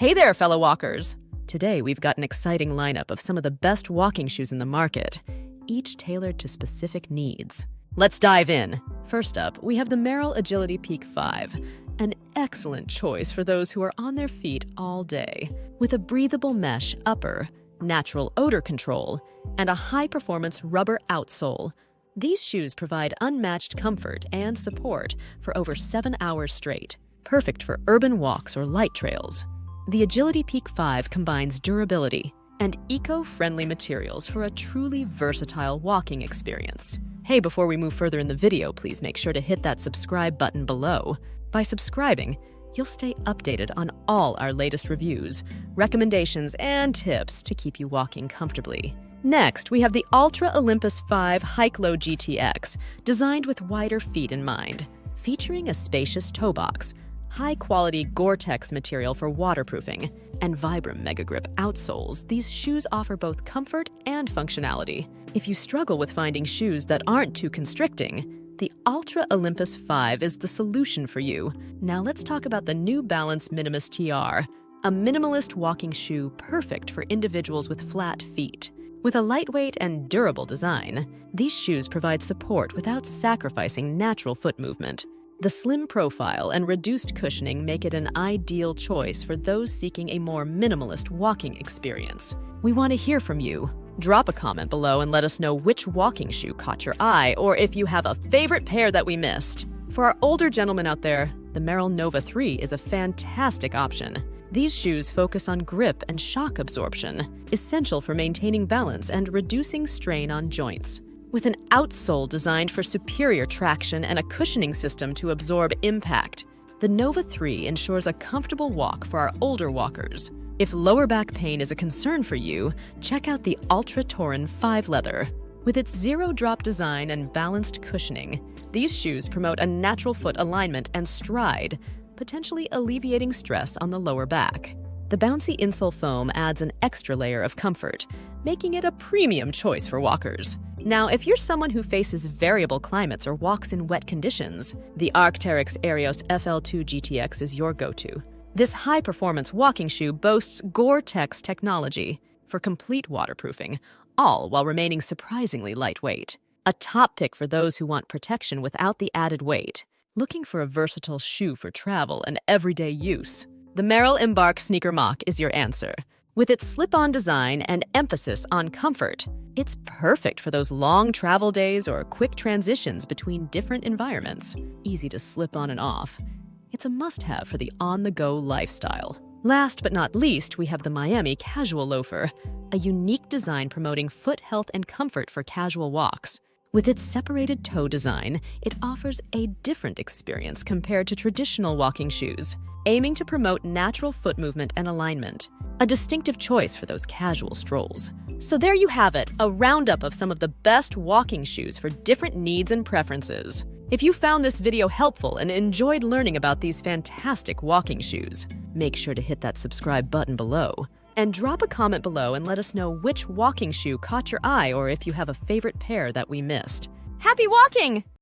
Hey there, fellow walkers! Today we've got an exciting lineup of some of the best walking shoes in the market, each tailored to specific needs. Let's dive in. First up, we have the Merrell Agility Peak 5, an excellent choice for those who are on their feet all day. With a breathable mesh upper, natural odor control, and a high-performance rubber outsole, these shoes provide unmatched comfort and support for over 7 hours straight, perfect for urban walks or light trails. The Agility Peak 5 combines durability and eco-friendly materials for a truly versatile walking experience. Hey, before we move further in the video, please make sure to hit that subscribe button below. By subscribing, you'll stay updated on all our latest reviews, recommendations, and tips to keep you walking comfortably. Next, we have the Ultra Olympus 5 Hike Low GTX, designed with wider feet in mind. Featuring a spacious toe box, high-quality Gore-Tex material for waterproofing, and Vibram Mega Grip outsoles, these shoes offer both comfort and functionality. If you struggle with finding shoes that aren't too constricting, the Ultra Olympus 5 is the solution for you. Now let's talk about the New Balance Minimus TR, a minimalist walking shoe perfect for individuals with flat feet. With a lightweight and durable design, these shoes provide support without sacrificing natural foot movement. The slim profile and reduced cushioning make it an ideal choice for those seeking a more minimalist walking experience. We want to hear from you. Drop a comment below and let us know which walking shoe caught your eye, or if you have a favorite pair that we missed. For our older gentlemen out there, the Merrell Nova 3 is a fantastic option. These shoes focus on grip and shock absorption, essential for maintaining balance and reducing strain on joints. With an outsole designed for superior traction and a cushioning system to absorb impact, the Nova 3 ensures a comfortable walk for our older walkers. If lower back pain is a concern for you, check out the Ultra Torin 5 Leather. With its zero-drop design and balanced cushioning, these shoes promote a natural foot alignment and stride, potentially alleviating stress on the lower back. The bouncy insole foam adds an extra layer of comfort, making it a premium choice for walkers. Now, if you're someone who faces variable climates or walks in wet conditions, the Arc'teryx Aerios FL2 GTX is your go-to. This high-performance walking shoe boasts Gore-Tex technology for complete waterproofing, all while remaining surprisingly lightweight. A top pick for those who want protection without the added weight. Looking for a versatile shoe for travel and everyday use? The Merrell Embark Sneaker Mock is your answer. With its slip-on design and emphasis on comfort, it's perfect for those long travel days or quick transitions between different environments. Easy to slip on and off. It's a must-have for the on-the-go lifestyle. Last but not least, we have the Miami Casual Loafer, a unique design promoting foot health and comfort for casual walks. With its separated toe design, it offers a different experience compared to traditional walking shoes, aiming to promote natural foot movement and alignment. A distinctive choice for those casual strolls. So there you have it, a roundup of some of the best walking shoes for different needs and preferences. If you found this video helpful and enjoyed learning about these fantastic walking shoes, make sure to hit that subscribe button below. And drop a comment below and let us know which walking shoe caught your eye or if you have a favorite pair that we missed. Happy walking!